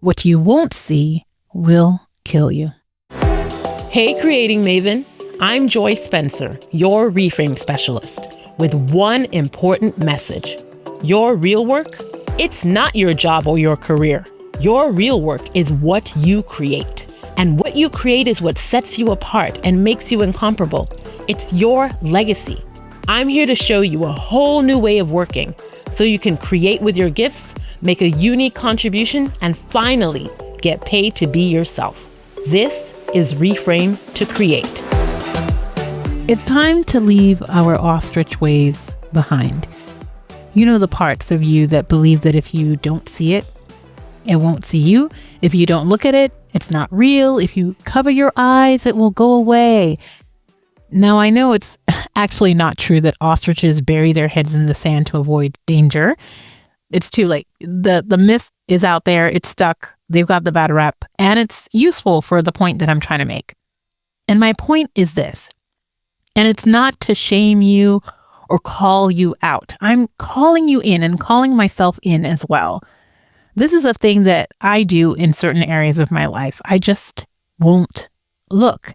What you won't see will kill you. Hey, Creating Maven. I'm Joy Spencer, your reframe specialist, with one important message. Your real work, it's not your job or your career. Your real work is what you create. And what you create is what sets you apart and makes you incomparable. It's your legacy. I'm here to show you a whole new way of working so you can create with your gifts, make a unique contribution, and finally get paid to be yourself. This is Reframe to Create. It's time to leave our ostrich ways behind. You know, the parts of you that believe that if you don't see it, it won't see you. If you don't look at it, it's not real. If you cover your eyes, it will go away. Now, I know it's actually not true that ostriches bury their heads in the sand to avoid danger. It's too late. The myth is out there. It's stuck. They've got the bad rep, and it's useful for the point that I'm trying to make. And my point is this, and it's not to shame you or call you out. I'm calling you in and calling myself in as well. This is a thing that I do in certain areas of my life. I just won't look.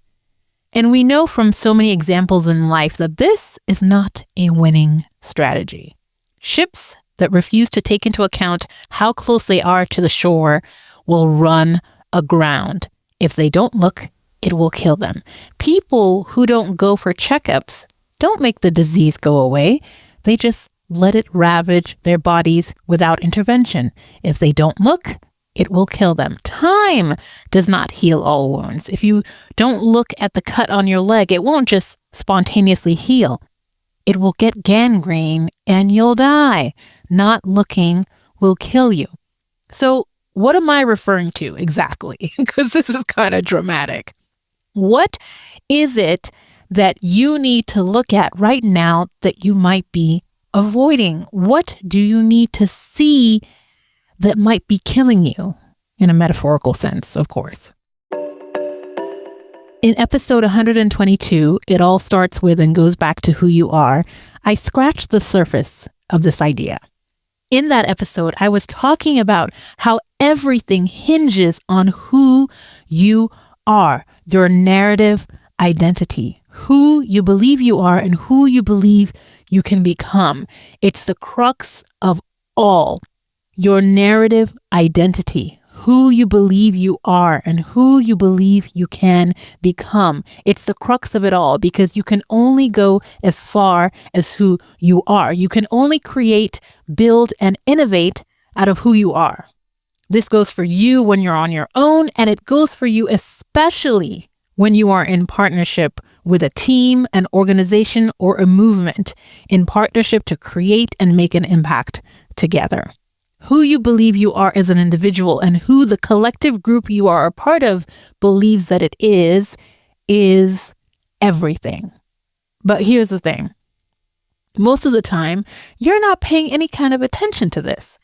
And we know from so many examples in life that this is not a winning strategy. Ships that refuse to take into account how close they are to the shore will run aground. If they don't look, it will kill them. People who don't go for checkups don't make the disease go away. They just let it ravage their bodies without intervention. If they don't look, it will kill them. Time does not heal all wounds. If you don't look at the cut on your leg, it won't just spontaneously heal. It will get gangrene and you'll die. Not looking will kill you. So what am I referring to exactly? Because this is kind of dramatic. What is it that you need to look at right now that you might be avoiding? What do you need to see that might be killing you? In a metaphorical sense, of course. In episode 122, It All Starts With and Goes Back to Who You Are, I scratched the surface of this idea. In that episode, I was talking about how everything hinges on who you are, your narrative identity, who you believe you are and who you believe you can become. It's the crux of all. Your narrative identity, who you believe you are and who you believe you can become. It's the crux of it all because you can only go as far as who you are. You can only create, build, and innovate out of who you are. This goes for you when you're on your own, and it goes for you especially when you are in partnership with a team, an organization, or a movement, in partnership to create and make an impact together. Who you believe you are as an individual and who the collective group you are a part of believes that it is everything. But here's the thing. Most of the time, you're not paying any kind of attention to this,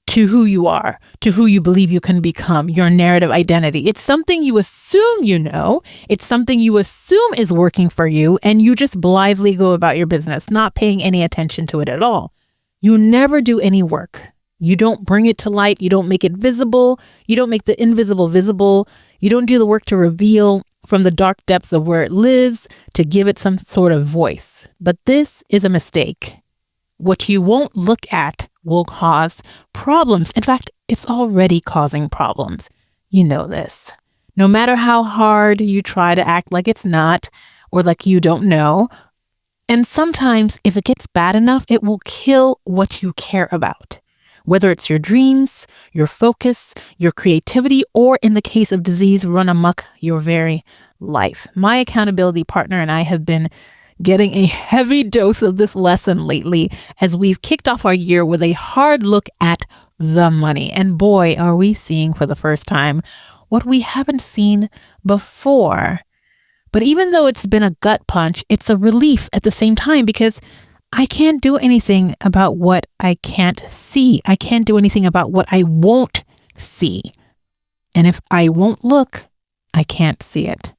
to who you are, to who you believe you can become, your narrative identity. It's something you assume you know. It's something you assume is working for you, and you just blithely go about your business, not paying any attention to it at all. You never do any work. You don't bring it to light. You don't make it visible. You don't make the invisible visible. You don't do the work to reveal from the dark depths of where it lives to give it some sort of voice. But this is a mistake. What you won't look at will cause problems. In fact, it's already causing problems. You know this. No matter how hard you try to act like it's not or like you don't know. And sometimes if it gets bad enough, it will kill what you care about. Whether it's your dreams, your focus, your creativity, or in the case of disease, run amok your very life. My accountability partner and I have been getting a heavy dose of this lesson lately as we've kicked off our year with a hard look at the money. And boy, are we seeing for the first time what we haven't seen before. But even though it's been a gut punch, it's a relief at the same time because I can't do anything about what I can't see. I can't do anything about what I won't see. And if I won't look, I can't see it.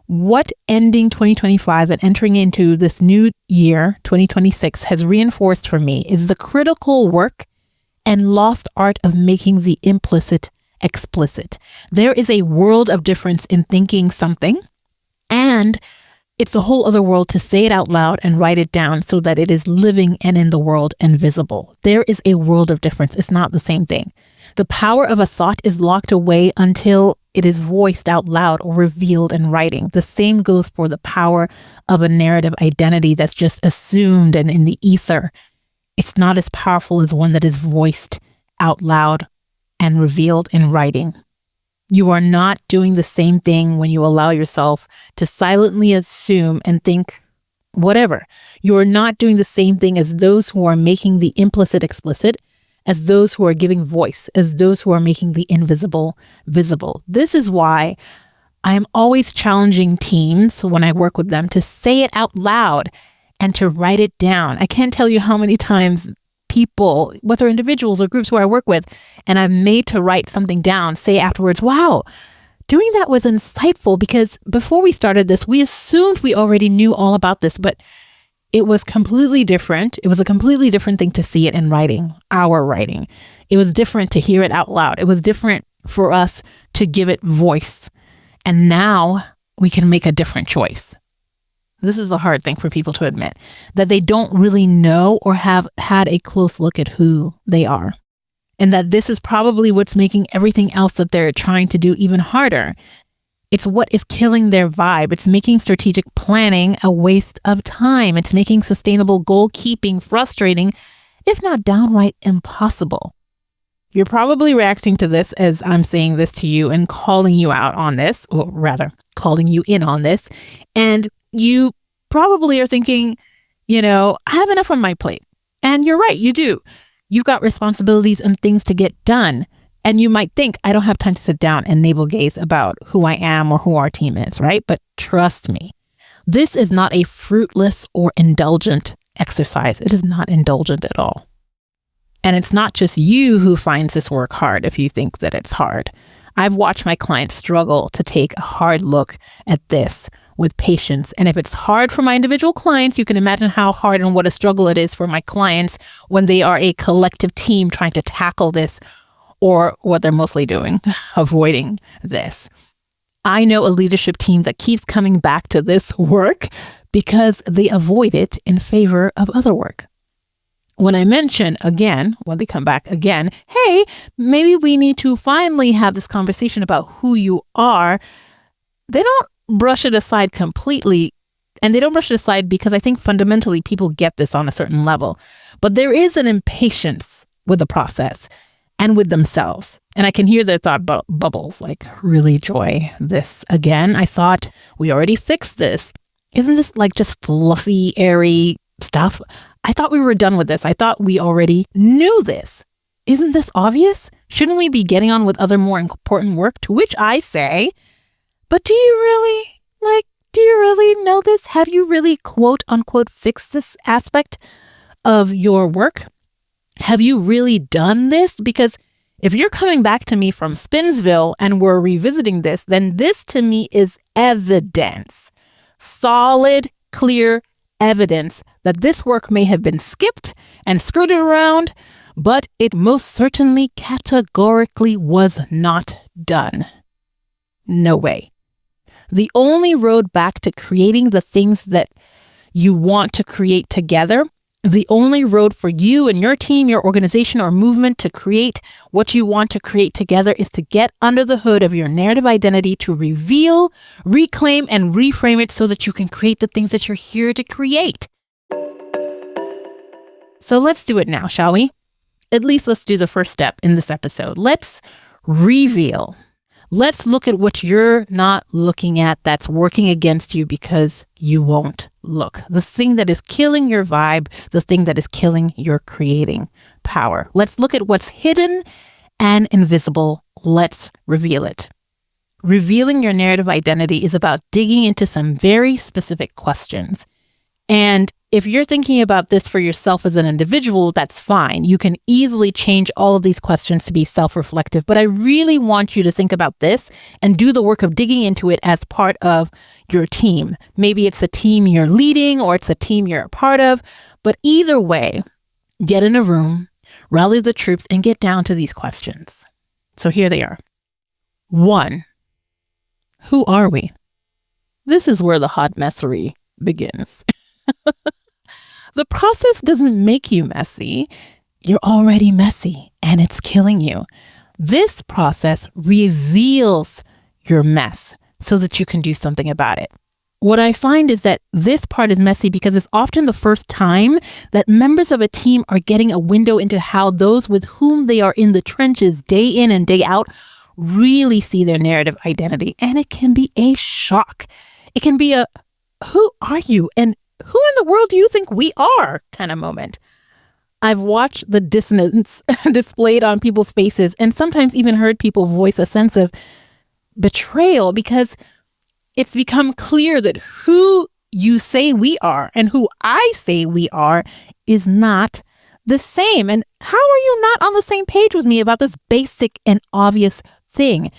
What ending 2025 and entering into this new year, 2026, has reinforced for me is the critical work and lost art of making the implicit explicit. There is a world of difference in thinking something, and it's a whole other world to say it out loud and write it down so that it is living and in the world and visible. There is a world of difference. It's not the same thing. The power of a thought is locked away until it is voiced out loud or revealed in writing. The same goes for the power of a narrative identity that's just assumed and in the ether. It's not as powerful as one that is voiced out loud and revealed in writing. You are not doing the same thing when you allow yourself to silently assume and think whatever. You are not doing the same thing as those who are making the implicit explicit, as those who are giving voice, as those who are making the invisible visible. This is why I am always challenging teams when I work with them to say it out loud and to write it down. I can't tell you how many times people, whether individuals or groups who I work with, and I'm made to write something down, say afterwards, wow, doing that was insightful because before we started this, we assumed we already knew all about this, but it was completely different. It was a completely different thing to see it in writing, our writing. It was different to hear it out loud. It was different for us to give it voice. And now we can make a different choice. This is a hard thing for people to admit, that they don't really know or have had a close look at who they are. And that this is probably what's making everything else that they're trying to do even harder. It's what is killing their vibe. It's making strategic planning a waste of time. It's making sustainable goal keeping frustrating, if not downright impossible. You're probably reacting to this as I'm saying this to you and calling you out on this, or rather calling you in on this. And you probably are thinking, I have enough on my plate. And you're right, you do. You've got responsibilities and things to get done. And you might think, I don't have time to sit down and navel gaze about who I am or who our team is, right? But trust me, this is not a fruitless or indulgent exercise. It is not indulgent at all. And it's not just you who finds this work hard if you think that it's hard. I've watched my clients struggle to take a hard look at this with patience. And if it's hard for my individual clients, you can imagine how hard and what a struggle it is for my clients when they are a collective team trying to tackle this, or what they're mostly doing, avoiding this. I know a leadership team that keeps coming back to this work because they avoid it in favor of other work. When I mention again, when they come back again, hey, maybe we need to finally have this conversation about who you are, they don't brush it aside completely. And they don't brush it aside because I think fundamentally people get this on a certain level. But there is an impatience with the process and with themselves. And I can hear their thought bubbles like, really, Joy, this again? I thought we already fixed this. Isn't this like just fluffy, airy stuff? I thought we were done with this. I thought we already knew this. Isn't this obvious? Shouldn't we be getting on with other more important work? To which I say, but do you really know this? Have you really, quote unquote, fixed this aspect of your work? Have you really done this? Because if you're coming back to me from Spinsville and we're revisiting this, then this to me is evidence, solid, clear evidence that this work may have been skipped and skirted around, but it most certainly categorically was not done. No way. The only road back to creating the things that you want to create together, the only road for you and your team, your organization or movement to create what you want to create together is to get under the hood of your narrative identity, to reveal, reclaim, and reframe it so that you can create the things that you're here to create. So let's do it now, shall we? At least let's do the first step in this episode. Let's reveal. Let's look at what you're not looking at that's working against you because you won't look. The thing that is killing your vibe, the thing that is killing your creating power. Let's look at what's hidden and invisible. Let's reveal it. Revealing your narrative identity is about digging into some very specific questions. And if you're thinking about this for yourself as an individual, that's fine. You can easily change all of these questions to be self-reflective. But I really want you to think about this and do the work of digging into it as part of your team. Maybe it's a team you're leading or it's a team you're a part of. But either way, get in a room, rally the troops, and get down to these questions. So here they are. 1. Who are we? This is where the hot messery begins. The process doesn't make you messy. You're already messy and it's killing you. This process reveals your mess so that you can do something about it. What I find is that this part is messy because it's often the first time that members of a team are getting a window into how those with whom they are in the trenches day in and day out really see their narrative identity. And it can be a shock. It can be a, who are you? And who in the world do you think we are kind of moment. I've watched the dissonance displayed on people's faces and sometimes even heard people voice a sense of betrayal because it's become clear that who you say we are and who I say we are is not the same. And how are you not on the same page with me about this basic and obvious thing?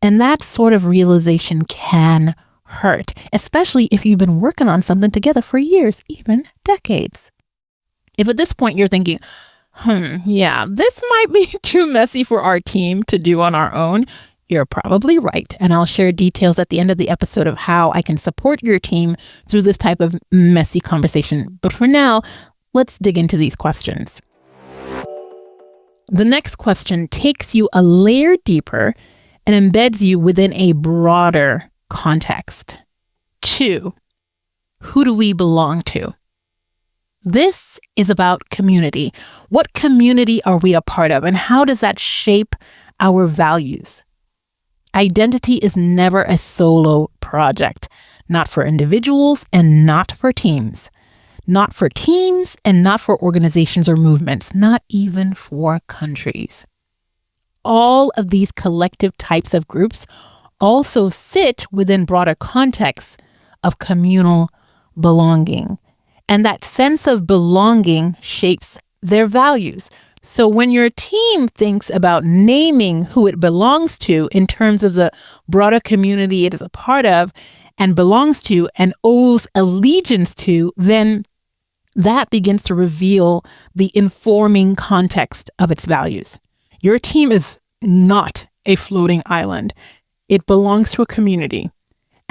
And that sort of realization can hurt, especially if you've been working on something together for years, even decades. If at this point you're thinking, yeah, this might be too messy for our team to do on our own, you're probably right. And I'll share details at the end of the episode of how I can support your team through this type of messy conversation. But for now, let's dig into these questions. The next question takes you a layer deeper and embeds you within a broader context. 2, who do we belong to? This is about community. What community are we a part of, and how does that shape our values? Identity is never a solo project, not for individuals and not for teams. Not for teams and not for organizations or movements, not even for countries. All of these collective types of groups also sit within broader contexts of communal belonging. And that sense of belonging shapes their values. So when your team thinks about naming who it belongs to in terms of the broader community it is a part of and belongs to and owes allegiance to, then that begins to reveal the informing context of its values. Your team is not a floating island. It belongs to a community.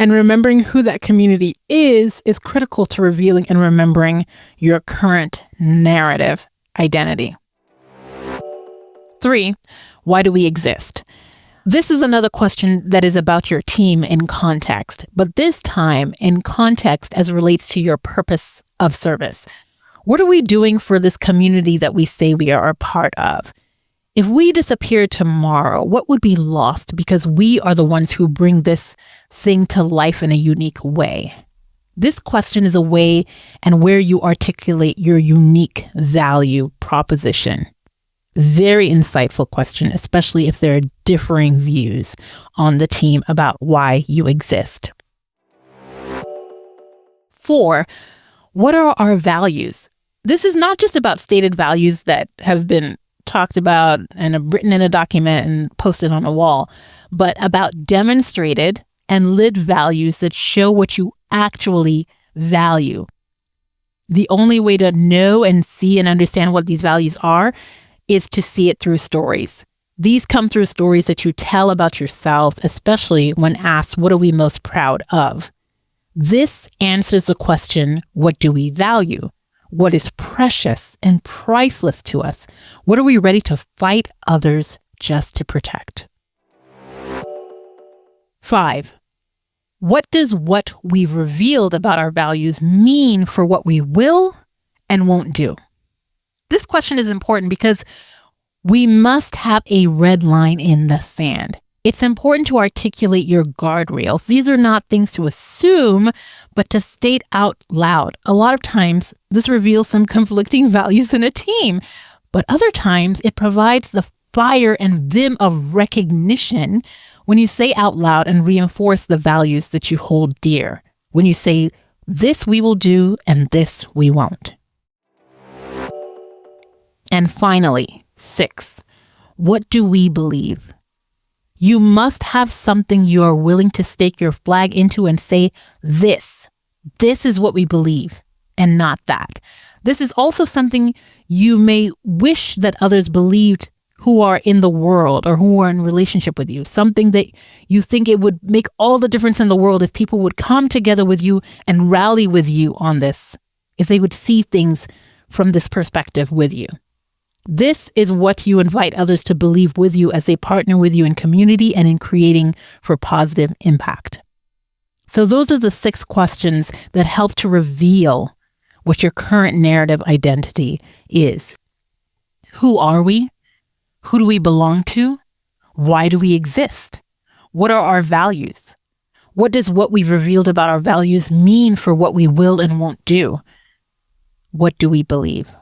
And remembering who that community is critical to revealing and remembering your current narrative identity. 3, why do we exist? This is another question that is about your team in context, but this time in context as it relates to your purpose of service. What are we doing for this community that we say we are a part of? If we disappeared tomorrow, what would be lost because we are the ones who bring this thing to life in a unique way? This question is a way and where you articulate your unique value proposition. Very insightful question, especially if there are differing views on the team about why you exist. 4, what are our values? This is not just about stated values that have been talked about and written in a document and posted on a wall, but about demonstrated and lived values that show what you actually value. The only way to know and see and understand what these values are is to see it through stories. These come through stories that you tell about yourselves, especially when asked, what are we most proud of? This answers the question, what do we value? What is precious and priceless to us? What are we ready to fight others just to protect? 5, what does what we've revealed about our values mean for what we will and won't do? This question is important because we must have a red line in the sand. It's important to articulate your guardrails. These are not things to assume, but to state out loud. A lot of times, this reveals some conflicting values in a team, but other times it provides the fire and vim of recognition when you say out loud and reinforce the values that you hold dear. When you say, this we will do and this we won't. And finally, 6, what do we believe? You must have something you are willing to stake your flag into and say, this is what we believe, and not that. This is also something you may wish that others believed who are in the world or who are in relationship with you, something that you think it would make all the difference in the world if people would come together with you and rally with you on this, if they would see things from this perspective with you. This is what you invite others to believe with you as they partner with you in community and in creating for positive impact. So those are the 6 questions that help to reveal what your current narrative identity is. Who are we? Who do we belong to? Why do we exist? What are our values? What does what we've revealed about our values mean for what we will and won't do? What do we believe?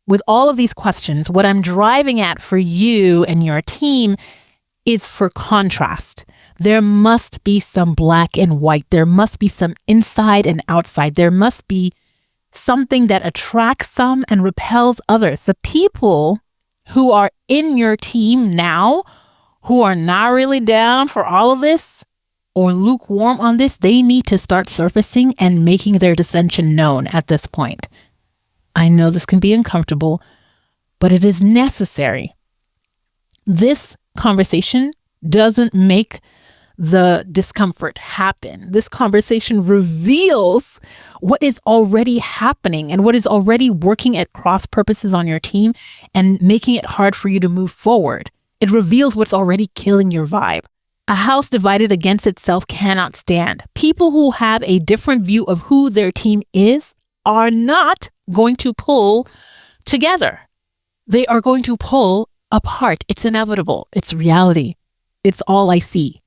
With all of these questions, what I'm driving at for you and your team is for contrast. There must be some black and white. There must be some inside and outside. There must be something that attracts some and repels others. The people who are in your team now, who are not really down for all of this or lukewarm on this, they need to start surfacing and making their dissension known at this point. I know this can be uncomfortable, but it is necessary. This conversation doesn't make the discomfort happen. This conversation reveals what is already happening and what is already working at cross purposes on your team and making it hard for you to move forward. It reveals what's already killing your vibe. A house divided against itself cannot stand. People who have a different view of who their team is are not going to pull together. They are going to pull apart. It's inevitable. It's reality. It's all I see.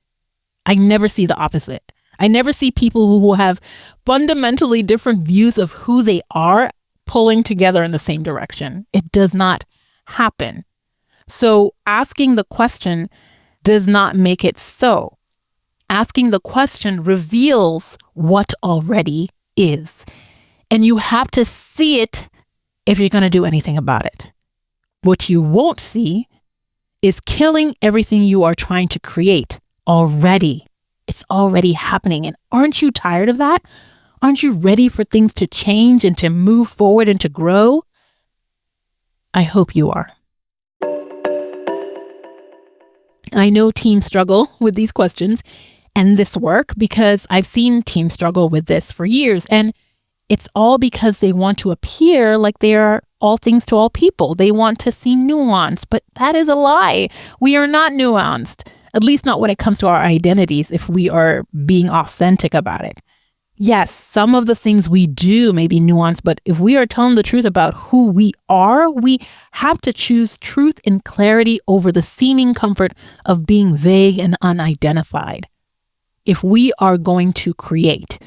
I never see the opposite. I never see people who have fundamentally different views of who they are pulling together in the same direction. It does not happen. So asking the question does not make it so. Asking the question reveals what already is. And you have to see it if you're going to do anything about it. What you won't see is killing everything you are trying to create already. It's already happening. And aren't you tired of that? Aren't you ready for things to change and to move forward and to grow? I hope you are. I know teams struggle with these questions and this work because I've seen teams struggle with this for years. And it's all because they want to appear like they are all things to all people. They want to seem nuanced, but that is a lie. We are not nuanced, at least not when it comes to our identities, if we are being authentic about it. Yes, some of the things we do may be nuanced, but if we are telling the truth about who we are, we have to choose truth and clarity over the seeming comfort of being vague and unidentified. If we are going to create,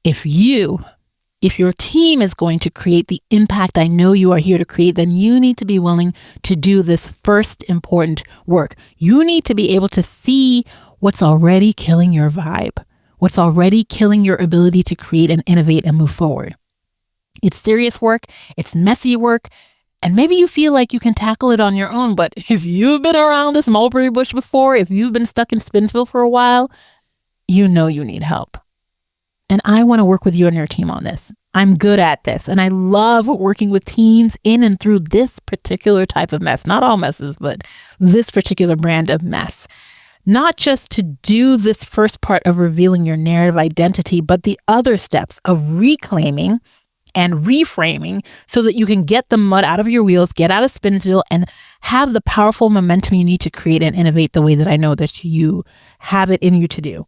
if your team is going to create the impact I know you are here to create, then you need to be willing to do this first important work. You need to be able to see what's already killing your vibe, what's already killing your ability to create and innovate and move forward. It's serious work, it's messy work, and maybe you feel like you can tackle it on your own, but if you've been around this mulberry bush before, if you've been stuck in Spinsville for a while, you know you need help. And I want to work with you and your team on this. I'm good at this. And I love working with teams in and through this particular type of mess. Not all messes, but this particular brand of mess. Not just to do this first part of revealing your narrative identity, but the other steps of reclaiming and reframing so that you can get the mud out of your wheels, get out of Spinsville, and have the powerful momentum you need to create and innovate the way that I know that you have it in you to do.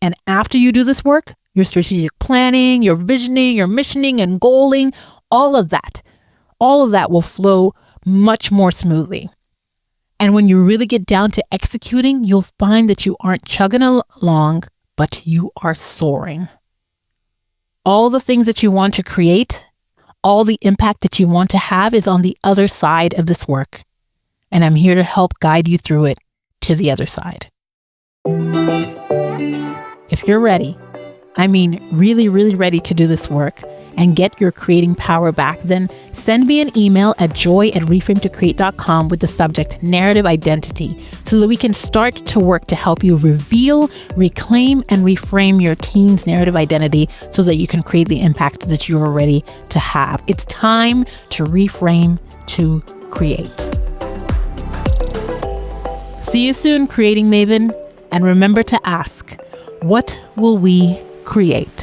And after you do this work, your strategic planning, your visioning, your missioning and goaling, all of that will flow much more smoothly. And when you really get down to executing, you'll find that you aren't chugging along, but you are soaring. All the things that you want to create, all the impact that you want to have is on the other side of this work. And I'm here to help guide you through it to the other side. If you're ready, I mean really, really ready to do this work and get your creating power back, then send me an email at joy@reframetocreate.com with the subject narrative identity so that we can start to work to help you reveal, reclaim, and reframe your team's narrative identity so that you can create the impact that you are ready to have. It's time to reframe, to create. See you soon, Creating Maven, and remember to ask, what will we create?